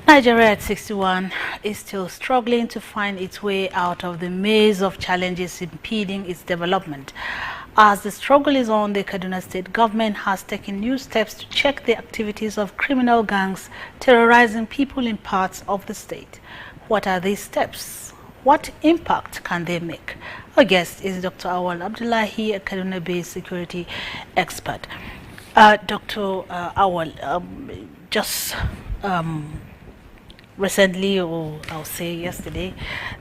Nigeria at 61 is still struggling to find its way out of the maze of challenges impeding its development. As the struggle is on, the Kaduna State government has taken new steps to check the activities of criminal gangs terrorizing people in parts of the state. What are these steps? What impact can they make? Our guest is Dr. Awal Abdullahi, a Kaduna-based security expert. Dr. Awal, recently, or I'll say yesterday,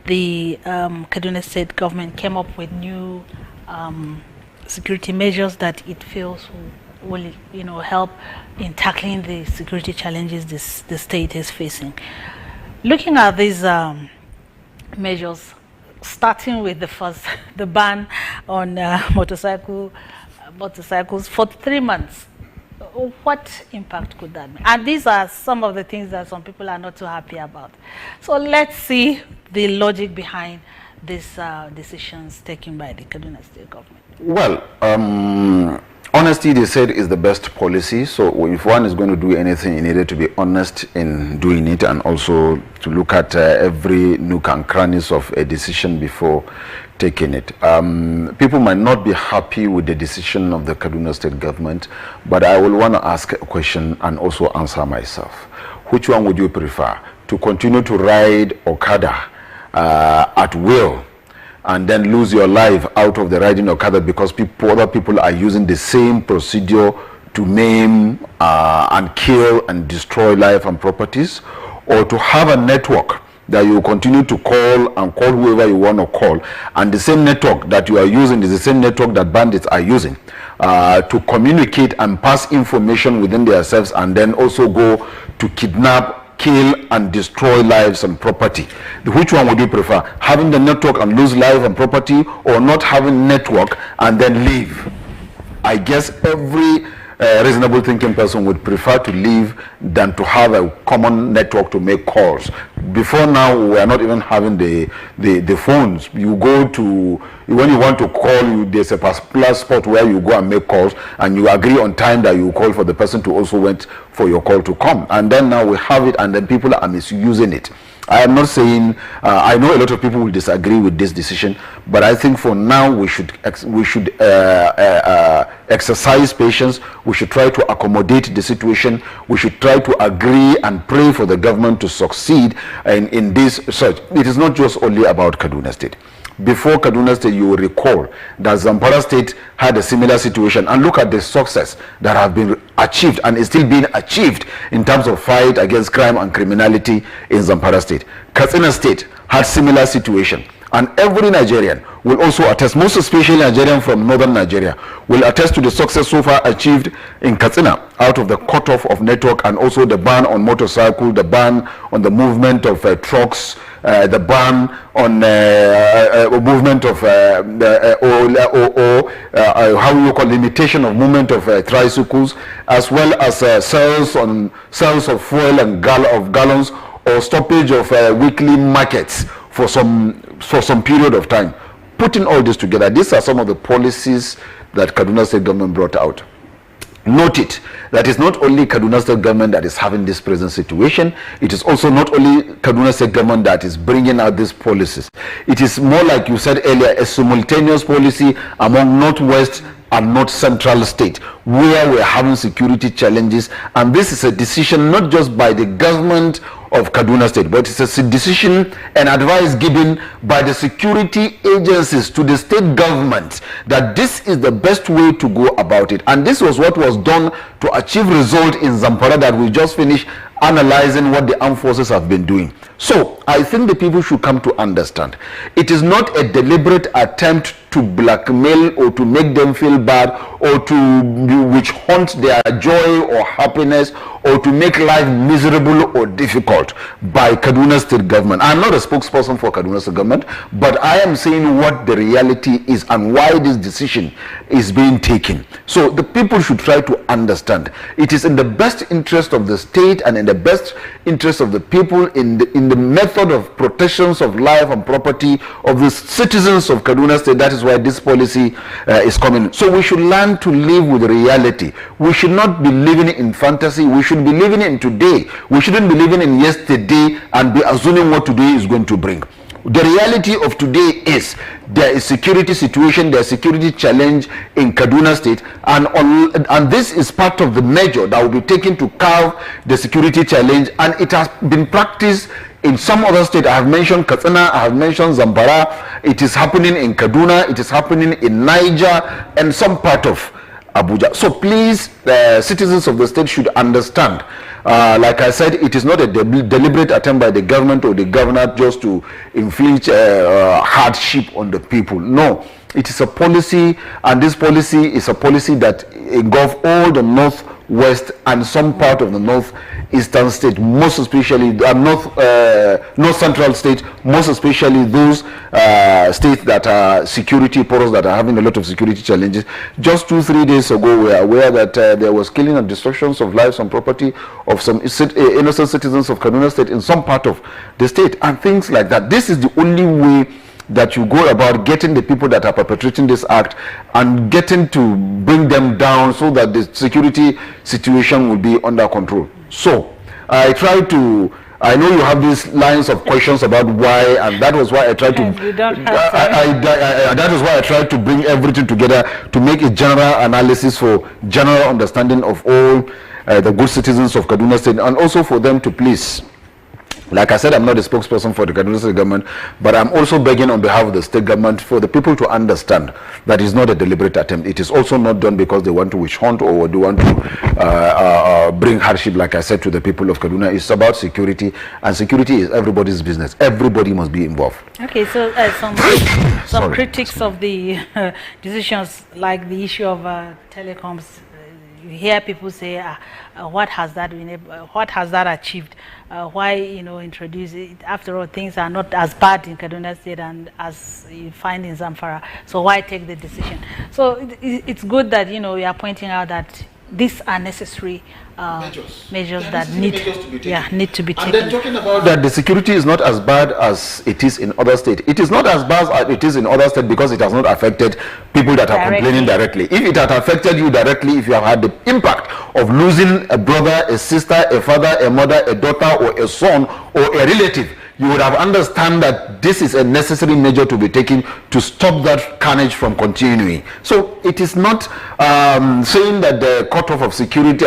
the Kaduna State government came up with new security measures that it feels will, help in tackling the security challenges the state is facing. Looking at these measures, starting with the ban on motorcycles for 3 months. What impact could that make? And these are some of the things that some people are not too happy about. So let's see the logic behind these decisions taken by the Kaduna State government. Well, honesty, they said, is the best policy. So if one is going to do anything, you needed to be honest in doing it, and also to look at every nook and crannies of a decision before taking it. People might not be happy with the decision of the Kaduna State government, but I will want to ask a question and also answer myself. Which one would you prefer? To continue to ride Okada at will and then lose your life out of the riding Okada because other people are using the same procedure to maim and kill and destroy life and properties, or to have a network that you continue to call and call whoever you want to call, and the same network that you are using is the same network that bandits are using to communicate and pass information within themselves, and then also go to kidnap, kill and destroy lives and property. Which one would you prefer? Having the network and lose life and property, or not having network and then leave? I guess every reasonable thinking person would prefer to leave than to have a common network to make calls. Before now, we are not even having the phones. You go to, when you want to call, there's a particular spot where you go and make calls, and you agree on time that you call for the person to also wait for your call to come. And then now we have it, and then people are misusing it. I am not saying, I know a lot of people will disagree with this decision, but I think for now we should exercise patience. We should try to accommodate the situation. We should try to agree and pray for the government to succeed in this search. It is not just only about Kaduna State. Before Kaduna State, you will recall that Zamfara State had a similar situation, and look at the success that have been achieved and is still being achieved in terms of fight against crime and criminality in Zamfara State. Katsina State had similar situation, and every Nigerian will also attest, most especially Nigerian from northern Nigeria, will attest to the success so far achieved in Katsina out of the cutoff of network, and also the ban on motorcycle, the ban on the movement of trucks, the ban on movement of how you call limitation of movement of tricycles, as well as sales of fuel and gallons, or stoppage of weekly markets for some period of time. Putting all this together, these are some of the policies that Kaduna State government brought out. Note it, that is not only Kaduna State government that is having this present situation, it is also not only Kaduna State government that is bringing out these policies. It is more, like you said earlier, a simultaneous policy among Northwest and North Central state, where we're having security challenges. And this is a decision not just by the government of Kaduna State, but it's a decision and advice given by the security agencies to the state government that this is the best way to go about it. And this was what was done to achieve result in Zamfara that we just finished analyzing what the armed forces have been doing. So I think the people should come to understand it is not a deliberate attempt to blackmail or to make them feel bad, or to witch hunt their joy or happiness, or to make life miserable or difficult by Kaduna State government. I'm not a spokesperson for Kaduna State government, but I am saying what the reality is and why this decision is being taken. So the people should try to understand it is in the best interest of the state and in the best interest of the people, in the method of protections of life and property of the citizens of Kaduna State. That is why this policy is coming. So we should learn to live with reality. We should not be living in fantasy. We should be living in today. We shouldn't be living in yesterday and be assuming what today is going to bring. The reality of today is there is security situation, there is security challenge in Kaduna State, and this is part of the measure that will be taken to curb the security challenge, and it has been practiced in some other states. I have mentioned Katsina, I have mentioned Zamfara, it is happening in Kaduna, it is happening in Niger and some part of Abuja. So please, citizens of the state should understand, like I said, it is not a deliberate attempt by the government or the governor just to inflict hardship on the people. No, it is a policy, and this policy is a policy that engulfs all the northwest and some part of the northeastern state, most especially north central state, most especially those states that are security porous, that are having a lot of security challenges. Just 2-3 days ago, we are aware that there was killing and destructions of lives and property of some innocent citizens of Kaduna State in some part of the state, and things like that. This is the only way that you go about getting the people that are perpetrating this act and getting to bring them down so that the security situation will be under control. So I know you have these lines of questions about why, and that was why I tried to that is why I tried to bring everything together to make a general analysis for general understanding of all the good citizens of Kaduna State, and also for them to please, like I said, I'm not a spokesperson for the Kaduna State government, but I'm also begging on behalf of the state government for the people to understand that it's not a deliberate attempt. It is also not done because they want to witch hunt or they want to bring hardship, like I said, to the people of Kaduna. It's about security, and security is everybody's business. Everybody must be involved. Okay, so some critics of the decisions, like the issue of telecoms, you hear people say, what has that been what has that achieved? Why introduce it? After all, things are not as bad in Kaduna State and as you find in Zamfara. So why take the decision? So it's good that you are pointing out that these are necessary measures that need to be taken. And then talking about that the security is not as bad as it is in other states. It is not as bad as it is in other states because it has not affected people that are complaining directly. If it had affected you directly, if you have had the impact of losing a brother, a sister, a father, a mother, a daughter, or a son, or a relative, you would have understand that this is a necessary measure to be taken to stop that carnage from continuing. So it is not saying that the cutoff of security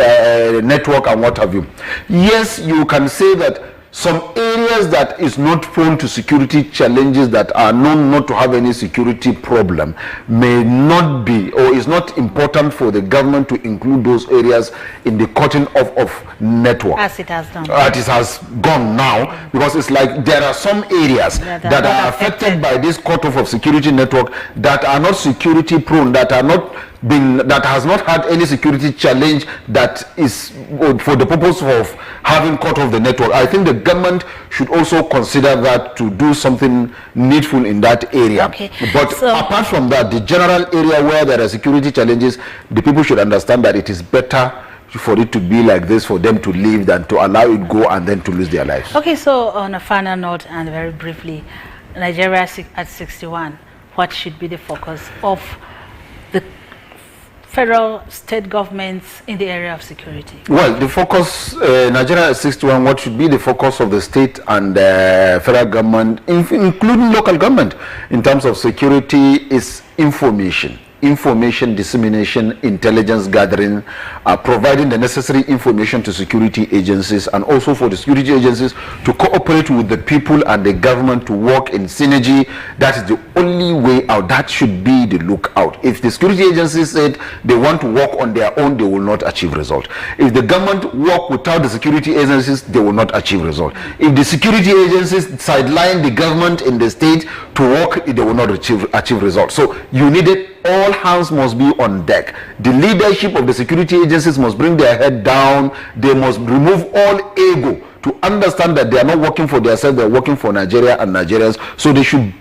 network and what have you. Yes, you can say that some areas that is not prone to security challenges, that are known not to have any security problem, may not be, or is not important for the government to include those areas in the cutting off of network. As it has done. It has gone now, because it's like there are some areas that are affected by this cutoff of security network that are not security prone, that has not had any security challenge that is for the purpose of having cut off the network. I think the government should also consider that to do something needful in that area. Okay. But apart from that, the general area where there are security challenges, the people should understand that it is better for it to be like this, for them to leave, than to allow it go and then to lose their lives. Okay, so on a final note and very briefly, Nigeria at 61, what should be the focus of the federal, state governments in the area of security? Well, the focus, Nigeria at 61, what should be the focus of the state and federal government, including local government, in terms of security, is information dissemination, intelligence gathering, providing the necessary information to security agencies, and also for the security agencies to cooperate with the people and the government to work in synergy. That is the only way out. That should be the lookout. If the security agencies said they want to work on their own, they will not achieve result. If the government work without the security agencies, they will not achieve result. If the security agencies sideline the government in the state to work, they will not achieve result. So you needed all hands must be on deck. The leadership of the security agencies must bring their head down. They must remove all ego to understand that they are not working for themselves, they are working for Nigeria and Nigerians. So they should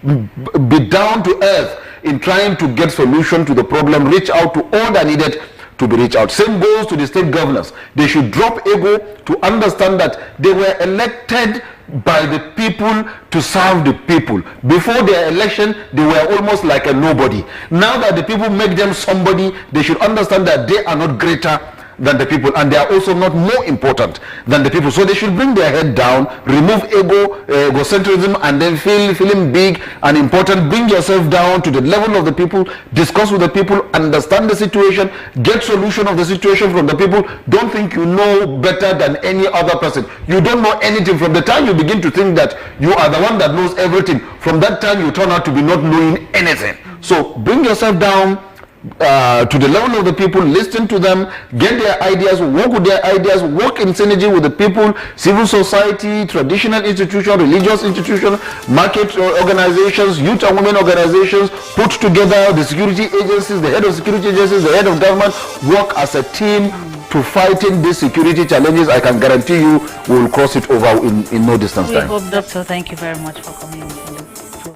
be down to earth in trying to get solution to the problem, reach out to all that needed to be reached out. Same goes to the state governors. They should drop ego to understand that they were elected by the people to serve the people. Before their election, they were almost like a nobody. Now that the people make them somebody, they should understand that they are not greater than the people, and they are also not more important than the people. So they should bring their head down, remove egocentrism, and then feeling big and important. Bring yourself down to the level of the people, discuss with the people, understand the situation, get solution of the situation from the people. Don't think you know better than any other person. You don't know anything. From the time you begin to think that you are the one that knows everything, from that time you turn out to be not knowing anything. So bring yourself down to the level of the people, listen to them, get their ideas, work with their ideas, work in synergy with the people, civil society, traditional institutions, religious institutions, market organizations, youth and women organizations, put together the security agencies, the head of security agencies, the head of government, work as a team to fighting these security challenges. I can guarantee you we will cross it over in no distance time. We hope, Doctor. Thank you very much for coming.